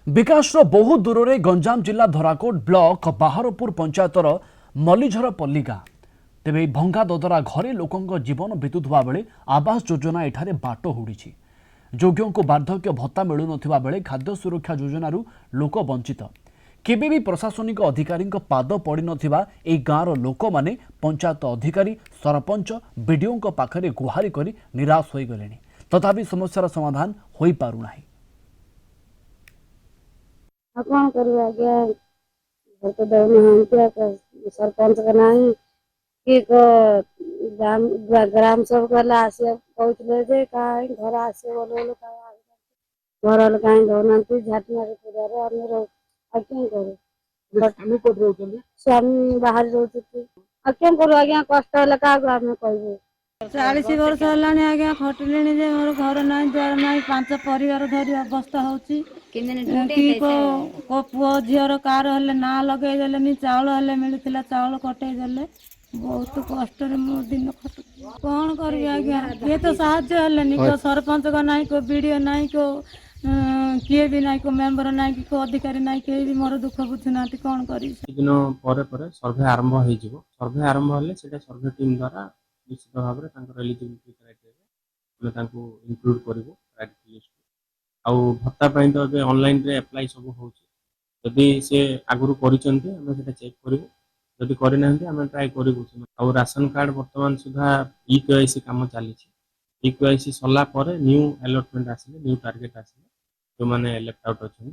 विकास बहु दूर में गंजाम जिला धराकोट ब्लॉक बाहरपुर पंचायतर मल्लीझर पल्ली गाँ तेरे भंगा ददरा घरे लोकों जीवन बीतुवा बेले आवास योजना एठारे बाट हुड़ी योग्यों को वार्धक्य भत्ता मिलू नथिबा बेले खाद्य सुरक्षा योजनारू लोक वंचित केबे भी प्रशासनिक अधिकारी पाद पड़ नथिबा ए गाँवर लोक माने पंचायत अधिकारी सरपंच बीडीओ पाखरे गुहारी करी निराश हो गले तथापि समस्यार समाधान हो पारु नाही। कौन करिए आज्ञा घर तो दौड़ सरपंच का नहीं कि ग्राम सभा गला आसे कहते जे कहीं घर आसे बोले घर वाले कहीं दौना झाटी मारे पूरा क्यों करू स्वामी बाहर रोचे क्यों करू आज्ञा कष्ट है क्या आम कहबू 40 वर्ष है आज्ञा खटिले मोर घर ना द्वार ना 5 परिवार धरी अवस्था होची पुओ झीर कार हेले ना लगे देले चाउल हेले मिलता चाउल कटे देले बहुत कष्ट मो दिन खटु कौन करी आज्ञा ये तो साहाଯ୍य हेलेनी को सरपंच का नहीं को बीडीओ नहीं को किए भी नहीं को मेंबर नहीं कि को अधिकारी नहीं के भी मोर दुख बुझुना कौन करी दिन पर सर्वे आरंभ हो सर्वे आरंभ हेले सेटा सर्वे टीम द्वारा निश्चित भाव में एलिजिबिलिटी क्राइटेरिया इनक्लूड करूँ प्रायोरिटी लिस्ट आउ भत्ता तो ये ऑनलाइन रे अप्लाई सब होदी सी आगुरी कर चेक करूँ जदि करना आम ट्राए करूँ राशन कार्ड बर्तमान सुधा EKYC काम चली EKYC सरला न्यू अलटमेंट आसिले न्यू टार्गेट आसिले जो मैंने लेफ्ट आउट अच्छा